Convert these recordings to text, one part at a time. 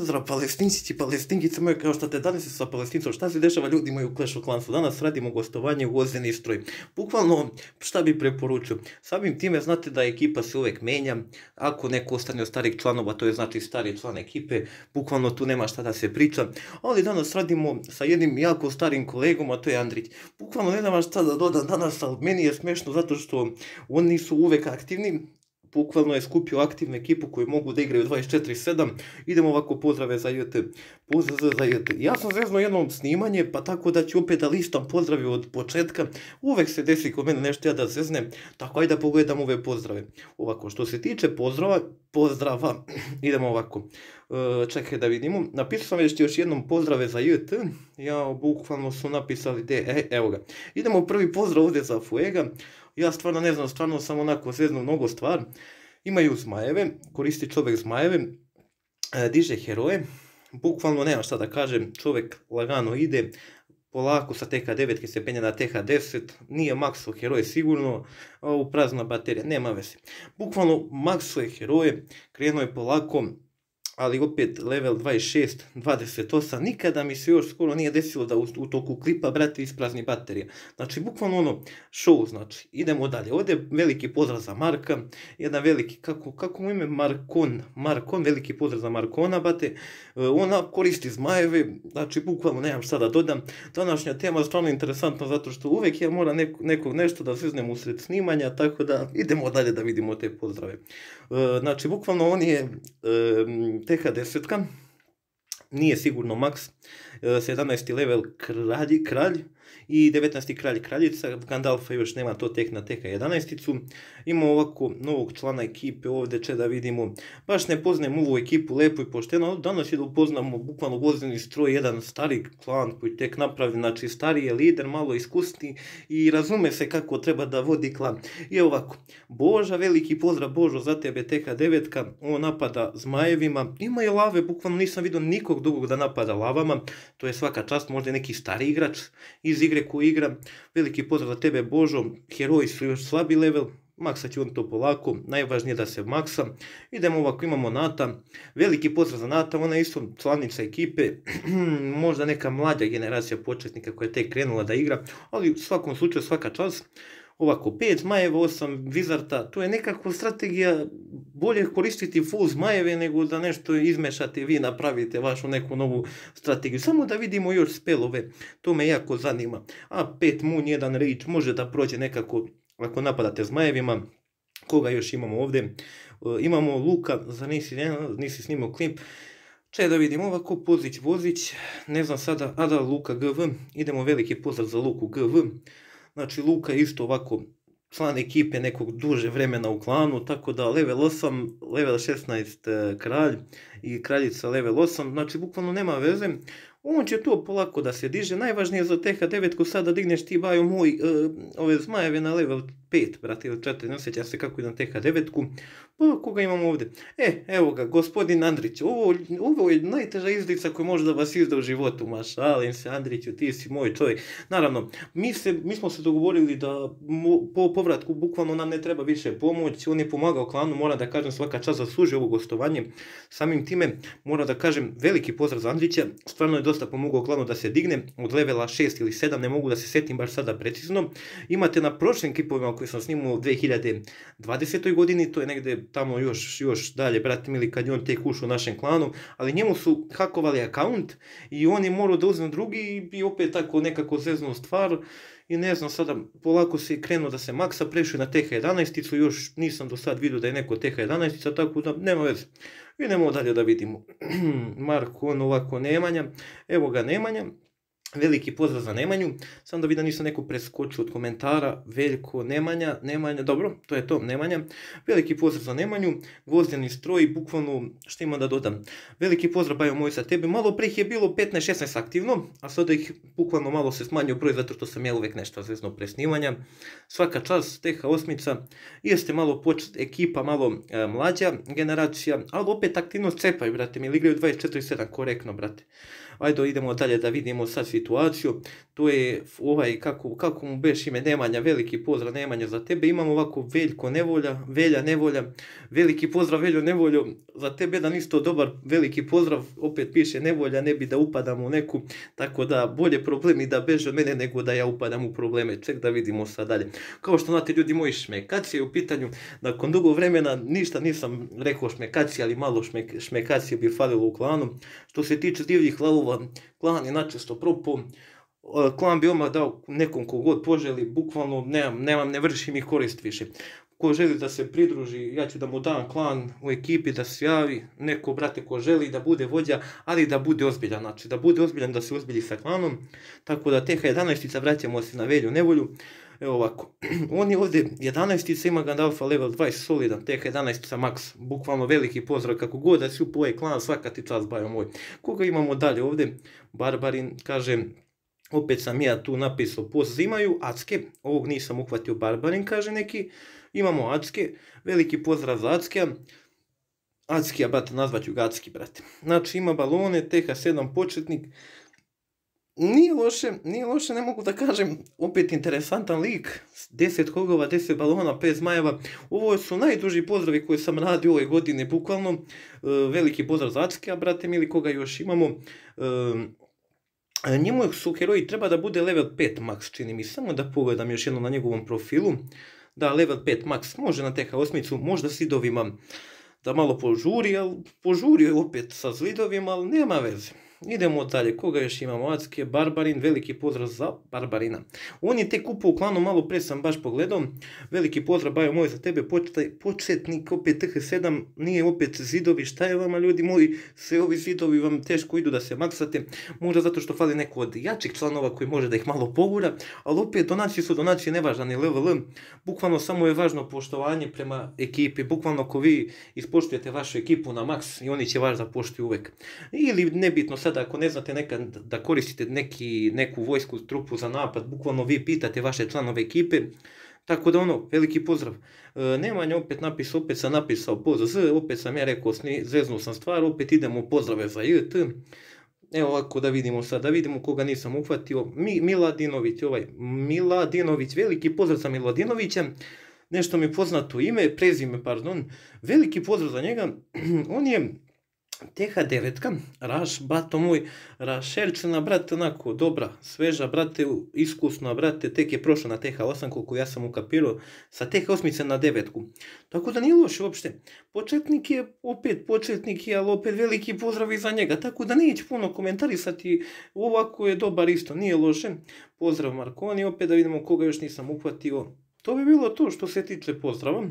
Pozdrav palestinci i palestinkice moje, kao što te danas sa palestincom, šta se dešava ljudi moji u Clash of Clansu? Danas radimo gostovanje u Gvozdeni stroj. Bukvalno, šta bi preporučio? Samim time znate da ekipa se uvek menja, ako neko ostane od starih članova, to je znači stari član ekipe, bukvalno tu nema šta da se priča, ali danas radimo sa jednim jako starim kolegom, a to je Andrić. Bukvalno ne znam šta da dodam danas, ali meni je smešno zato što oni su uvek aktivni. Bukvalno je skupio aktivnu ekipu koju mogu da igraju 24/7. Idemo ovako, pozdrave za JT. Pozdrav za JT. Ja sam zvezno jednom snimanje, pa tako da ću opet da listam pozdrave od početka. Uvek se desi kod mene nešto ja da zveznem, tako ajde da pogledam ove pozdrave. Ovako, što se tiče pozdrava, idemo ovako. Čekaj da vidimo. Napisao sam još jednom pozdrave za JT. Ja, bukvalno su napisali evo ga. Idemo prvi pozdrav ovdje za Fuega. Ja stvarno ne znam, stvarno sam onako zvezno mnogo stvar. Imaju zmajeve, koristi čovjek zmajeve, diže heroje, bukvalno nema šta da kažem, čovjek lagano ide, polako sa TH9 se penja na TH10, nije makso heroje sigurno, u prazna baterija, nema veze. Bukvalno maksuje heroje, krenuo je polako, ali opet level 26, 28, nikada mi se još skoro nije desilo da u toku klipa, brate, isprazni baterija. Znači, bukvalno ono, show, znači, idemo dalje. Ovdje veliki pozdrav za Marka, jedan veliki, kako mu ime, Markon, veliki pozdrav za Markona, brate, ona koristi zmajeve, znači, bukvalno nemam šta da dodam. Današnja tema je stvarno interesantna, zato što uvek ja moram nekog nešto da zveznem usred snimanja, tako da idemo dalje da vidimo te pozdrave. Znači, bukvalno on je TH10, nije sigurno max, 17. level kralj i 19. kralj kraljica, Gandalfa još nema, to tek na TH11. Imamo ovako novog člana ekipe ovdje, da vidimo, baš ne poznajem ovu ekipu lepo i pošteno, danas je da upoznamo bukvalno Gvozdeni stroj, jedan stari klan koji tek napravi, znači stariji je lider, malo iskusni i razume se kako treba da vodi klan. I ovako, Boža, veliki pozdrav Božo za tebe TH9, on napada zmajevima, ima je lave, bukvalno nisam vidio nikog drugog da napada lavama, to je svaka čast, možda neki stari igrač iz igre koji igra. Veliki pozdrav za tebe Božo, heroji su još slabi level, maksat će on to polako, najvažnije da se maksa. Idemo ovako, imamo Nata, veliki pozdrav za Nata, ona je isto članica ekipe, možda neka mlađa generacija početnika koja je tek krenula da igra, ali u svakom slučaju svaka čast. Ovako, 5 zmajeva, 8 vizarta, to je nekako strategija, bolje koristiti full zmajeve nego da nešto izmešate, vi napravite vašu neku novu strategiju. Samo da vidimo još spelove, to me jako zanima. A 5 moon, 1 rage, može da prođe nekako ako napadate zmajevima. Koga još imamo ovdje? Imamo Luka, za nisi snimao klip. Da vidimo ovako, Vozić, ne znam sada, a da, Luka GV, idemo veliki pozdrav za Luku GV. Znači, Luka je isto ovako član ekipe nekog duže vremena u klanu, tako da level 8, level 16 kralj i kraljica level 8, znači bukvalno nema veze. On će to polako da se diže, najvažnije za TH9 sada digneš ti bajo moj ove zmajeve na level 5, brate, ili 4, ne osjećam se kako idem TH9-ku. Pa koga imamo ovdje? Evo ga, gospodin Andrić, ovo je najteža izlica koja može da vas izda u životu, šalim se Andriću, ti si moj čovjek. Naravno, mi smo se dogovorili da po povratku bukvalno nam ne treba više pomoć, on je pomagao klanu, moram da kažem svaka čast zasluži ovo gostovanje, samim time moram da kažem veliki pozdrav za Andrića, stvarno je dosta pomogao klanu da se digne, od levela 6 ili 7, ne mogu da se setim baš sada precizno. Imate na prošlim klipovima koje sam snimao u 2020. godini, to je negde tamo još dalje, brate mili, kad je on tek ušao u našem klanu, ali njemu su hakovali akaunt i on je morao da uzme drugi i opet tako nekako zeznuo stvar i ne znam, sada polako se krenuo da se maksa, prešao na TH11, još nisam do sad vidio da je neko TH11, tako da nema veze. Idemo dalje da vidimo. Marko, on ovako Nemanja, evo ga Nemanja. Veliki pozdrav za Nemanju, sam da vidim nisam neko preskočio od komentara, Veljko, Nemanja, dobro, to je to, Nemanja. Veliki pozdrav za Nemanju, Gvozdeni stroj, bukvalno, što ima da dodam. Veliki pozdrav bajo moj za tebe, malo pre ih je bilo 15-16 aktivno, a sada ih bukvalno malo se smanjio broj, zato što sam ja uvek nešto zvezno pre snimanja. Svaka čast, TH8, jeste malo ekipa, malo mlađa generacija, ali opet aktivnost cepaju, brate, mi igraju 24/7, korektno, brate. Ajde, idemo dalje da vidimo sad situaciju, to je kako mu beš ime Nemanja, veliki pozdrav Nemanja za tebe, imamo ovako Veljko Nevolja, Velja Nevolja, veliki pozdrav Veljo Nevoljo, za tebe jedan isto dobar veliki pozdrav, opet piše Nevolja, ne bi da upadam u neku, tako da bolje problemi da beže od mene nego da ja upadam u probleme, ček da vidimo sad dalje. Kao što znate ljudi moji, šmekacije u pitanju, nakon dugo vremena ništa nisam rekao šmekacije, ali malo šmekacije bi falilo u klanu. Što se tiče divljih lavova, klan je načisto propao, klan bi odmah dao nekom kogod poželi, bukvalno ne vršim ih korist više. Ko želi da se pridruži, ja ću da mu dam klan u ekipi, da se javi, neko brate ko želi da bude vođa, ali da bude ozbiljan, znači da bude ozbiljan, da se ozbilji sa klanom, tako da TH11-ica vraćamo se na Velju Nevolju. Evo ovako, on je ovdje 11-ica, ima Gandalfa level 20 solidan, TH11-ica max, bukvalno veliki pozdrav, kako god da si upo ovaj klan, svaka ti čast bajo moj. Koga imamo dalje ovdje? Barbarin, kaže, opet sam ja tu napisao post, imaju Acke, ovog nisam uhvatio, Barbarin kaže neki, imamo Acke, veliki pozdrav za Ackea, Ackija, brate, nazvaću ga Acki, brate. Znači ima balone, TH7 početnik, nije loše, ne mogu da kažem, opet interesantan lik, 10 kogova, 10 balona, 5 zmajeva, ovo su najduži pozdravi koje sam radio ove godine, bukvalno, veliki pozdrav za Ackija, brate, mili, koga još imamo, njemu su heroji, treba da bude level 5 max, čini mi, samo da pogledam još jedno na njegovom profilu, da, level 5 max, može na TH8, možda s lidovima da malo požuri, ali požurio opet sa zlidovima, ali nema veze. Idemo dalje, koga još imamo? Acke, Barbarin, veliki pozdrav za Barbarina. On je tek upao u klanu, malo pre sam baš pogledao. Veliki pozdrav, bajo moj, za tebe, početnik, opet TH7, nije opet zidovi, šta je vama ljudi moji, sve ovi zidovi vam teško idu da se maksate, možda zato što fali neko od jačih članova koji može da ih malo pogura, ali opet donacije su donacije, nevažan je level, bukvalno samo je važno poštovanje prema ekipi, bukvalno ako vi ispoštujete vašu ekipu na maks i oni će vas da poštuju uvek. Ili nebitno sad, ako ne znate nekad da koristite neku vojsku trupu za napad, bukvalno vi pitate vaše članove ekipe, tako da ono, veliki pozdrav. Nemanja opet sam napisao pozdrav, opet sam ja rekao, zveznuo sam stvar, opet idemo pozdrave za JT. Evo ovako da vidimo sad, da vidimo koga nisam uhvatio, Miladinović, veliki pozdrav za Miladinovića, nešto mi poznato ime, prezime, pardon, veliki pozdrav za njega, on je TH9, Raš, bato moj, Rašerčina, brate, onako, dobra, sveža, brate, iskusna, brate, tek je prošla na TH8, koliko ja sam ukapirao, sa TH8 na 9. Tako da nije loše uopšte. Početnik je, ali opet veliki pozdrav i za njega, tako da neće puno komentarisati, ovako je dobar isto, nije loše. Pozdrav Markoni, opet da vidimo koga još nisam uhvatio. To bi bilo to što se tiče pozdrava.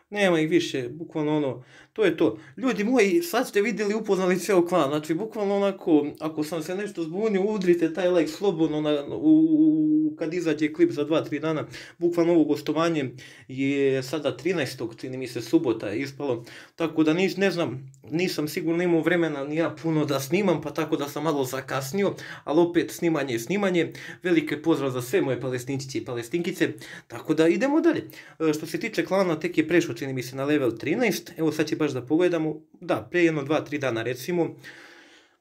Nema ih više, bukvalno ono, to je to. Ljudi moji, sad ste vidjeli, upoznali ceo klan, znači bukvalno onako, ako sam se nešto zbunio, udrite taj like slobodno kad izađe klip za 2-3 dana, bukvalno ovo gostovanje je sada 13. čini mi se subota je ispalo, tako da ne znam, nisam sigurno imao vremena ni ja puno da snimam, pa tako da sam malo zakasnio, ali opet snimanje je snimanje, velike pozdrav za sve moje palestinčiće i palestinkice, tako da idemo dalje. Što se tiče klana, tek je prešao, čini mi se, na level 13, evo sad će baš da pogledamo, da, pre 1-2-3 dana recimo,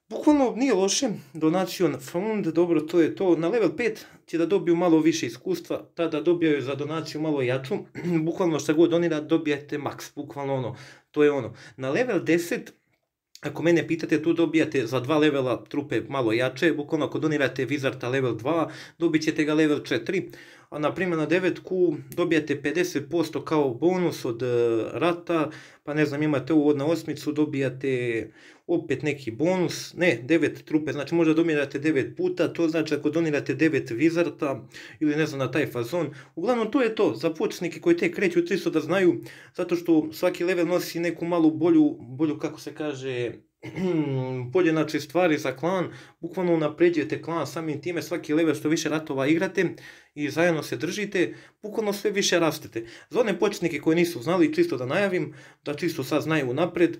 bukvalno nije loše, donation fund, dobro, to je to, na level 5 će da dobiju malo više iskustva, tada dobijaju za donaciju malo jaču, bukvalno šta god donira dobijate max, bukvalno ono, to je ono, na level 10, ako mene pitate, tu dobijate za 2 levela trupe malo jače, bukvalno ako donirate Wizarda level 2, dobit ćete ga level 4, a na primjer na 9-ku dobijate 50% kao bonus od rata, pa ne znam, imate ovo na 8-icu, dobijate opet neki bonus, ne, 9 trupe, znači možda donirate 9 puta, to znači ako donirate 9 Wizarda ili ne znam na taj fazon, uglavnom to je to, za početnike koji tek kreću čisto da znaju, zato što svaki level nosi neku malu bolju kako se kaže, bolje znači stvari za klan, bukvalno unapređujete klan, samim time svaki level što više ratova igrate i zajedno se držite, bukvalno sve više rastete. Za one početnike koji nisu znali, čisto da najavim, da čisto sad znaju napred,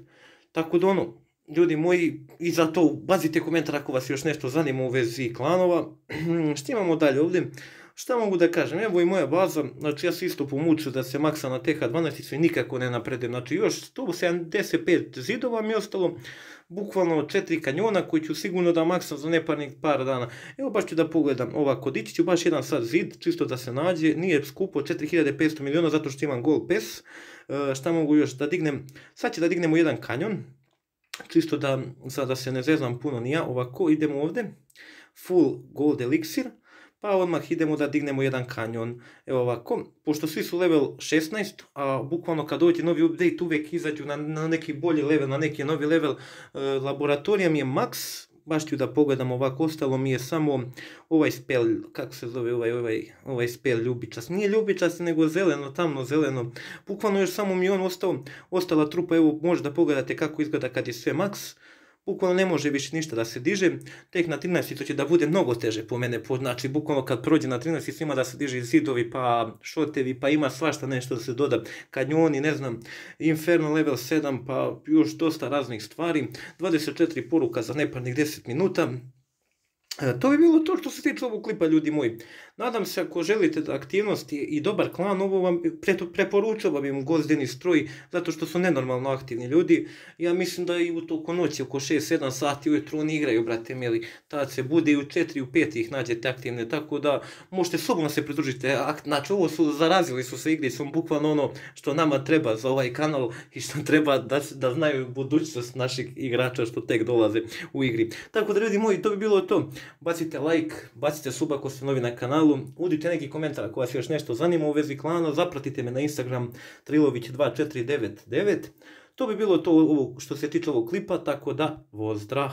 tako da ono, ljudi moji, i za to bazite komentar ako vas još nešto zanima u vezi klanova. Što imamo dalje ovdje? Šta mogu da kažem, evo i moja baza, znači ja se isto pomučio da se maksa na TH12 i nikako ne napredem, znači još 175 zidova mi je ostalo, bukvalno 4 kanjona koji ću sigurno da maksam za neparnih par dana. Evo baš ću da pogledam ovako, dići ću baš jedan sad zid, čisto da se nađe, nije skupo 4500 miliona zato što imam Gold Pass. Šta mogu još da dignem, sad će da dignemo jedan kanjon, čisto da sada se ne zeznam puno ni ja, ovako idemo ovdje, full gold elixir, pa odmah idemo da dignemo jedan kanjon, evo ovako, pošto svi su level 16, a bukvalno kad dođe novi update uvijek izađu na neki bolji level, na neki novi level, laboratorija mi je max, baš ću da pogledam ovako, ostalo mi je samo ovaj spell, kako se zove ovaj spell ljubičast, nije ljubičast nego zeleno, tamno zeleno, bukvalno još samo mi je on ostala trupa, evo možda pogledate kako izgleda kad je sve max, bukvalno ne može više ništa da se diže, tek na 13 to će da bude mnogo teže po mene, znači bukvalno kad prođe na 13 svima da se diže zidovi, pa šotevi, pa ima svašta nešto da se doda, kanjoni, ne znam, Inferno level 7, pa još dosta raznih stvari, 24 poruka za neparnih 10 minuta. To bi bilo to što se tiče ovog klipa, ljudi moji. Nadam se ako želite da aktivnosti i dobar klan, ovo vam preporučujem im Gvozdeni stroj, zato što su nenormalno aktivni ljudi. Ja mislim da i u toliko noći, oko 6-7 sati ujutru oni igraju, brate mili. Tad se bude i u 4 i u 5 ih nađete aktivne, tako da možete slobodno se pridružiti. Znači ovo zarazili su se igri, su bukvalno ono što nama treba za ovaj kanal i što treba da znaju budućnost naših igrača što tek dolaze u igri. Tako da, ljudi moji, to bi bilo to. Bacite like, bacite sub ako ste novi na kanalu, udite neki komentar ako vas još nešto zanima u vezi klana, zapratite me na Instagram trilović2499. To bi bilo to što se tiče ovog klipa, tako da, pozdrav!